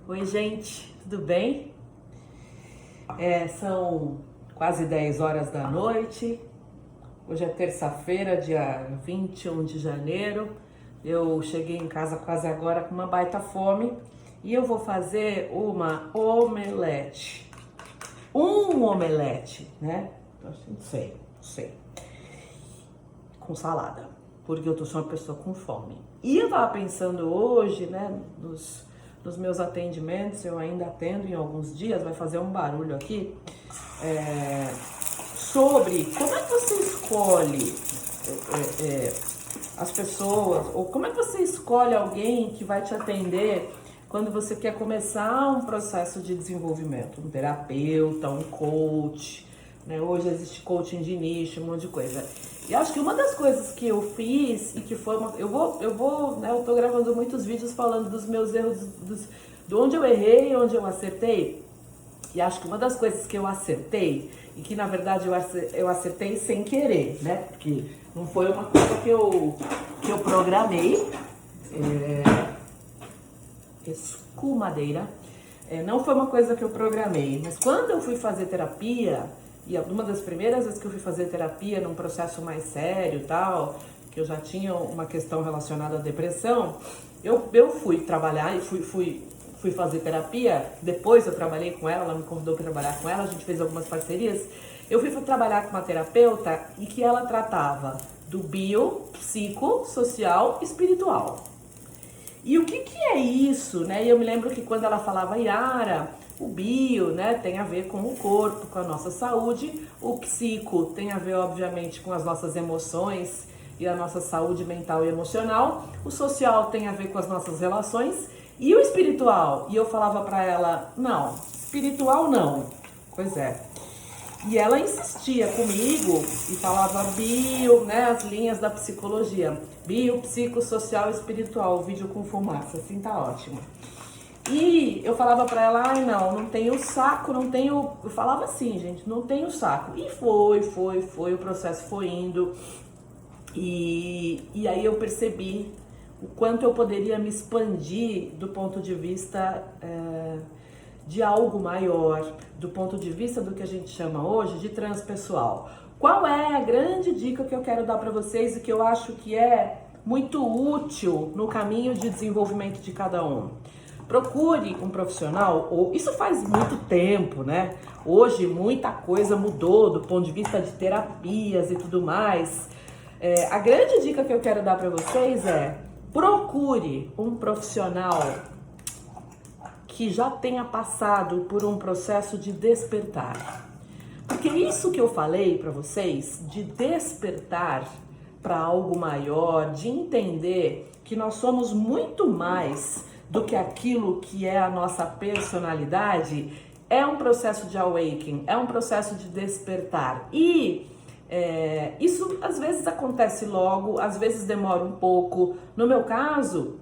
Oi, gente, tudo bem? São quase 10 horas da noite. Hoje é terça-feira, dia 21 de janeiro. Eu cheguei em casa quase agora com uma baita fome e eu vou fazer uma omelete. Um omelete, né? Não sei. Com salada, porque eu sou uma pessoa com fome. E eu tava pensando hoje, né, nos meus atendimentos, eu ainda atendo em alguns dias, vai fazer um barulho aqui, sobre como é que você escolhe as pessoas, ou como é que você escolhe alguém que vai te atender quando você quer começar um processo de desenvolvimento, um terapeuta, um coach, né? Hoje existe coaching de nicho, um monte de coisa. E acho que uma das coisas que eu fiz e que foi uma... Eu tô gravando muitos vídeos falando dos meus erros, de onde eu errei, onde eu acertei. E acho que uma das coisas que eu acertei, e que na verdade eu acertei sem querer, né? Porque não foi uma coisa que eu programei. Escumadeira. Não foi uma coisa que eu programei, mas quando eu fui fazer terapia, e uma das primeiras vezes que eu fui fazer terapia num processo mais sério e tal, que eu já tinha uma questão relacionada à depressão, eu fui trabalhar e fui fazer terapia. Depois eu trabalhei com ela me convidou para trabalhar com ela, a gente fez algumas parcerias. Eu fui trabalhar com uma terapeuta e que ela tratava do bio, psico, social e espiritual. E o que é isso, né? E eu me lembro que quando ela falava, Yara, o bio, né, tem a ver com o corpo, com a nossa saúde. O psico tem a ver, obviamente, com as nossas emoções e a nossa saúde mental e emocional. O social tem a ver com as nossas relações. E o espiritual? E eu falava pra ela, não, espiritual não. Pois é. E ela insistia comigo e falava bio, né, as linhas da psicologia. Bio, psico, social e espiritual. O vídeo com fumaça, assim tá ótimo. E eu falava pra ela, ai não tenho saco, não tenho... Eu falava assim, gente, não tenho saco. E foi, o processo foi indo. E aí eu percebi o quanto eu poderia me expandir do ponto de vista de algo maior, do ponto de vista do que a gente chama hoje de transpessoal. Qual é a grande dica que eu quero dar para vocês e que eu acho que é muito útil no caminho de desenvolvimento de cada um? Procure um profissional, ou isso faz muito tempo, né? Hoje muita coisa mudou do ponto de vista de terapias e tudo mais. A grande dica que eu quero dar para vocês é: procure um profissional que já tenha passado por um processo de despertar. Porque isso que eu falei para vocês, de despertar para algo maior, de entender que nós somos muito mais do que aquilo que é a nossa personalidade, é um processo de awakening, é um processo de despertar. E isso às vezes acontece logo, às vezes demora um pouco. No meu caso,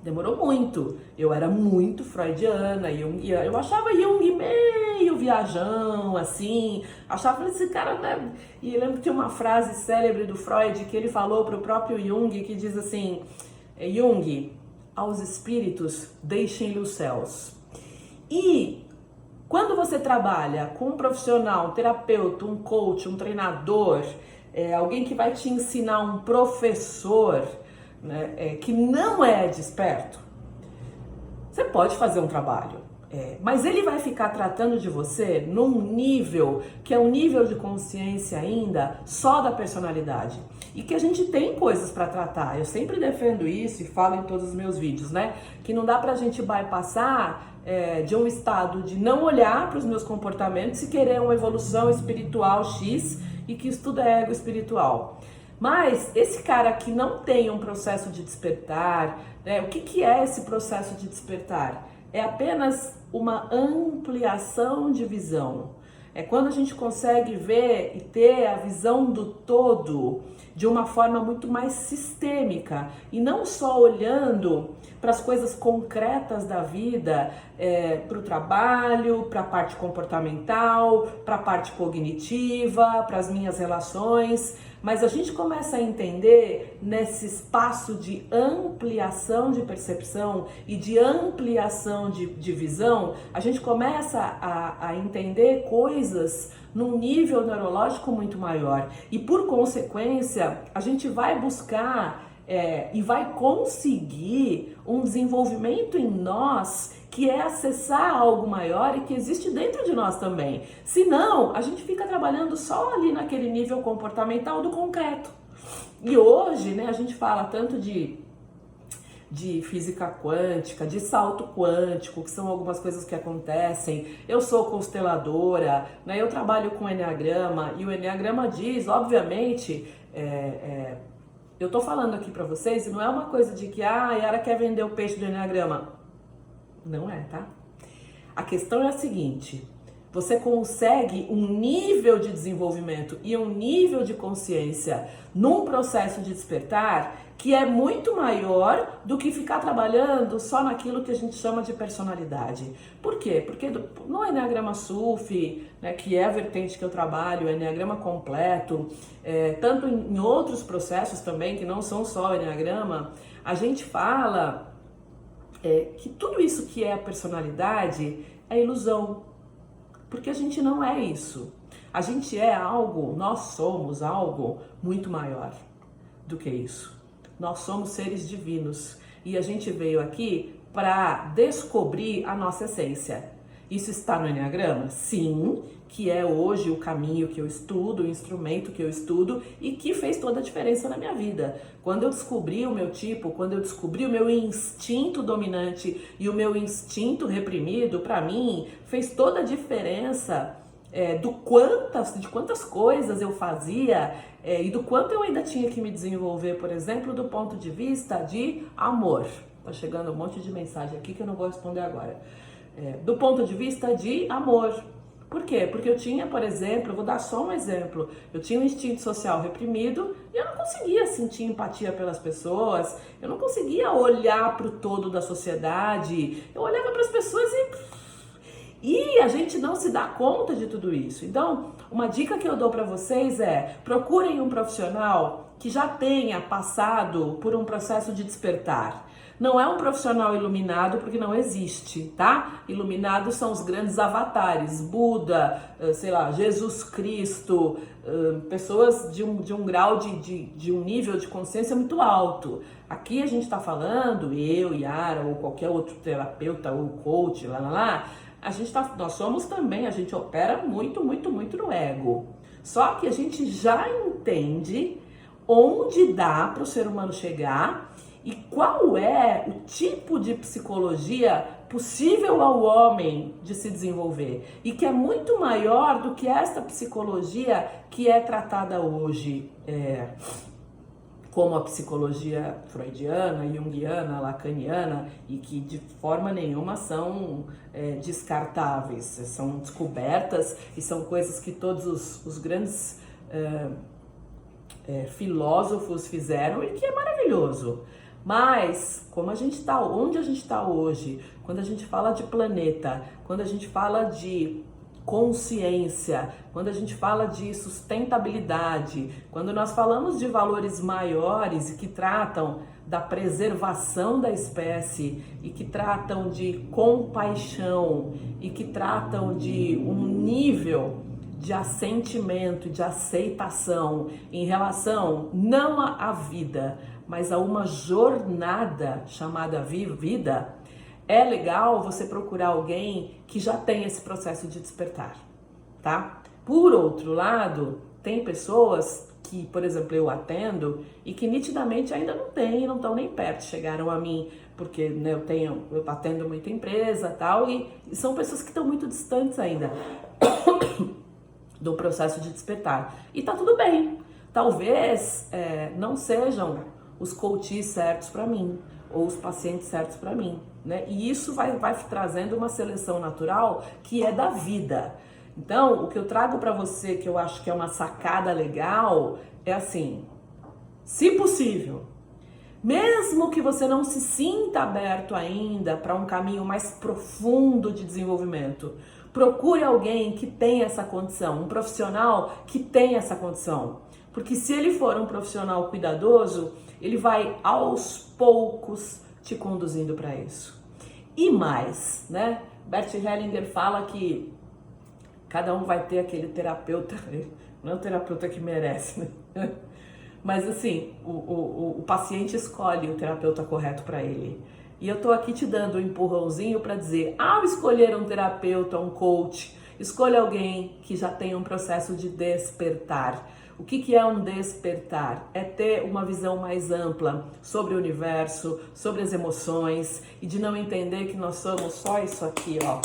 demorou muito. Eu era muito freudiana, eu achava Jung meio viajão, assim, achava esse cara, né? E eu lembro que tem uma frase célebre do Freud que ele falou para o próprio Jung, que diz assim, Jung, aos espíritos deixem-lhe os céus. E quando você trabalha com um profissional, um terapeuta, um coach, um treinador, alguém que vai te ensinar, um professor, né, que não é desperto, você pode fazer um trabalho, mas ele vai ficar tratando de você num nível que é um nível de consciência ainda só da personalidade. E que a gente tem coisas para tratar. Eu sempre defendo isso e falo em todos os meus vídeos, né? Que não dá pra gente bypassar de um estado de não olhar para os meus comportamentos e querer uma evolução espiritual X e que isso tudo é ego espiritual. Mas esse cara que não tem um processo de despertar, né? O que é esse processo de despertar? É apenas uma ampliação de visão. É quando a gente consegue ver e ter a visão do todo de uma forma muito mais sistêmica e não só olhando para as coisas concretas da vida, para o trabalho, para a parte comportamental, para a parte cognitiva, para as minhas relações, mas a gente começa a entender nesse espaço de ampliação de percepção e de ampliação de visão, a gente começa a entender coisas num nível neurológico muito maior e, por consequência, a gente vai buscar e vai conseguir um desenvolvimento em nós que é acessar algo maior e que existe dentro de nós também. Senão, a gente fica trabalhando só ali naquele nível comportamental do concreto. E hoje, né, a gente fala tanto de física quântica, de salto quântico, que são algumas coisas que acontecem. Eu sou consteladora, né, eu trabalho com Enneagrama, e o Enneagrama diz, obviamente, eu tô falando aqui pra vocês, e não é uma coisa de que a Yara quer vender o peixe do Enneagrama. Não é, tá? A questão é a seguinte: você consegue um nível de desenvolvimento e um nível de consciência num processo de despertar que é muito maior do que ficar trabalhando só naquilo que a gente chama de personalidade. Por quê? Porque no Enneagrama Sufi, né, que é a vertente que eu trabalho, o Enneagrama completo, tanto em outros processos também, que não são só o Enneagrama, a gente fala que tudo isso que é a personalidade é ilusão. Porque a gente não é isso. A gente é algo, nós somos algo muito maior do que isso. Nós somos seres divinos e a gente veio aqui para descobrir a nossa essência. Isso está no Enneagrama? Sim, que é hoje o caminho que eu estudo, o instrumento que eu estudo e que fez toda a diferença na minha vida. Quando eu descobri o meu tipo, quando eu descobri o meu instinto dominante e o meu instinto reprimido, para mim, fez toda a diferença de quantas coisas eu fazia e do quanto eu ainda tinha que me desenvolver, por exemplo, do ponto de vista de amor. Tá chegando um monte de mensagem aqui que eu não vou responder agora. Do ponto de vista de amor. Por quê? Porque eu tinha, por exemplo, eu vou dar só um exemplo, eu tinha um instinto social reprimido e eu não conseguia sentir empatia pelas pessoas, eu não conseguia olhar para o todo da sociedade, eu olhava para as pessoas e a gente não se dá conta de tudo isso. Então, uma dica que eu dou para vocês é: procurem um profissional que já tenha passado por um processo de despertar. Não é um profissional iluminado, porque não existe, tá? Iluminados são os grandes avatares, Buda, sei lá, Jesus Cristo, pessoas de um grau de um nível de consciência muito alto. Aqui a gente está falando, eu, Yara, ou qualquer outro terapeuta ou coach, nós somos também, a gente opera muito, muito, muito no ego. Só que a gente já entende onde dá para o ser humano chegar e qual é o tipo de psicologia possível ao homem de se desenvolver. E que é muito maior do que esta psicologia que é tratada hoje, como a psicologia freudiana, junguiana, lacaniana, e que de forma nenhuma são descartáveis. São descobertas e são coisas que todos os grandes filósofos fizeram e que é maravilhoso. Mas, como a gente está, onde a gente está hoje, quando a gente fala de planeta, quando a gente fala de consciência, quando a gente fala de sustentabilidade, quando nós falamos de valores maiores e que tratam da preservação da espécie e que tratam de compaixão e que tratam de um nível de assentimento, de aceitação em relação não à vida, mas a uma jornada chamada vida, é legal você procurar alguém que já tem esse processo de despertar, tá? Por outro lado, tem pessoas que, por exemplo, eu atendo e que nitidamente ainda não têm, não estão nem perto, chegaram a mim, porque né, eu atendo muita empresa tal, e são pessoas que estão muito distantes ainda do processo de despertar. E tá tudo bem, talvez não sejam os coaches certos para mim, ou os pacientes certos para mim, né? E isso vai trazendo uma seleção natural que é da vida. Então, o que eu trago para você, que eu acho que é uma sacada legal, é assim: se possível, mesmo que você não se sinta aberto ainda para um caminho mais profundo de desenvolvimento, procure alguém que tenha essa condição, um profissional que tenha essa condição. Porque se ele for um profissional cuidadoso, ele vai aos poucos te conduzindo para isso. E mais, né? Bert Hellinger fala que cada um vai ter aquele terapeuta, não é o terapeuta que merece, né? Mas assim, o paciente escolhe o terapeuta correto para ele. E eu tô aqui te dando um empurrãozinho para dizer, ao escolher um terapeuta, um coach, escolha alguém que já tenha um processo de despertar. O que é um despertar? É ter uma visão mais ampla sobre o universo, sobre as emoções e de não entender que nós somos só isso aqui, ó.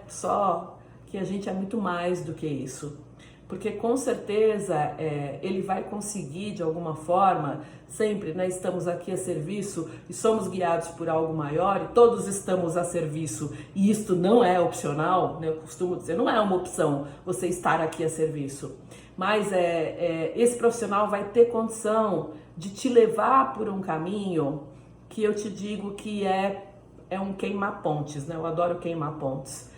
Só que a gente é muito mais do que isso. Porque com certeza ele vai conseguir de alguma forma, sempre, né, estamos aqui a serviço e somos guiados por algo maior e todos estamos a serviço e isto não é opcional, né, eu costumo dizer, não é uma opção você estar aqui a serviço, mas esse profissional vai ter condição de te levar por um caminho que eu te digo que é um queimar pontes, né, eu adoro queimar pontes.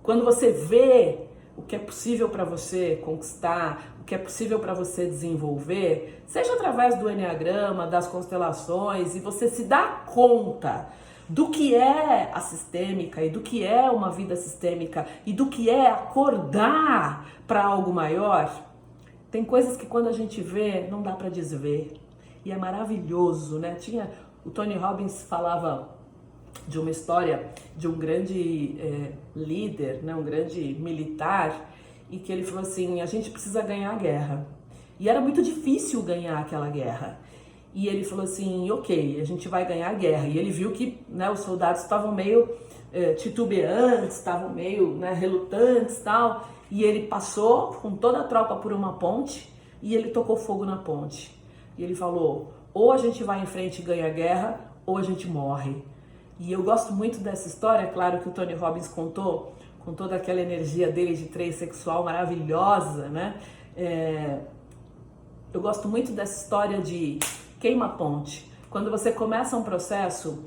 Quando você vê o que é possível para você conquistar, o que é possível para você desenvolver, seja através do Enneagrama, das constelações, e você se dá conta do que é a sistêmica e do que é uma vida sistêmica e do que é acordar para algo maior, tem coisas que quando a gente vê, não dá para desver. E é maravilhoso, né? O Tony Robbins falava de uma história de um grande líder, né, um grande militar, e que ele falou assim, a gente precisa ganhar a guerra. E era muito difícil ganhar aquela guerra. E ele falou assim, ok, a gente vai ganhar a guerra. E ele viu que, né, os soldados estavam meio titubeantes, estavam meio, né, relutantes e tal. E ele passou com toda a tropa por uma ponte e ele tocou fogo na ponte. E ele falou, ou a gente vai em frente e ganha a guerra, ou a gente morre. E eu gosto muito dessa história, claro que o Tony Robbins contou, com toda aquela energia dele de trade sexual maravilhosa, né? Eu gosto muito dessa história de queima-ponte. Quando você começa um processo,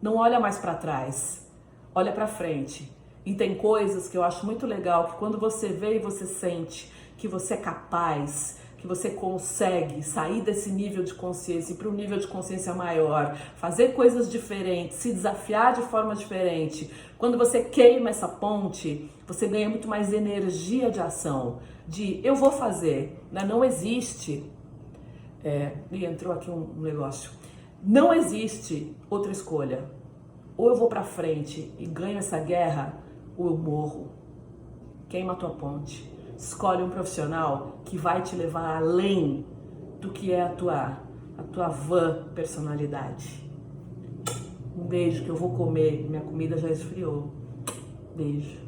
não olha mais para trás, olha para frente. E tem coisas que eu acho muito legal, que quando você vê e você sente que você é capaz, que você consegue sair desse nível de consciência e para um nível de consciência maior, fazer coisas diferentes, se desafiar de forma diferente. Quando você queima essa ponte, você ganha muito mais energia de ação, de eu vou fazer, né? Não existe, e entrou aqui um negócio, não existe outra escolha. Ou eu vou para frente e ganho essa guerra, ou eu morro. Queima a tua ponte. Escolhe um profissional que vai te levar além do que é a tua vã personalidade. Um beijo que eu vou comer, minha comida já esfriou. Beijo.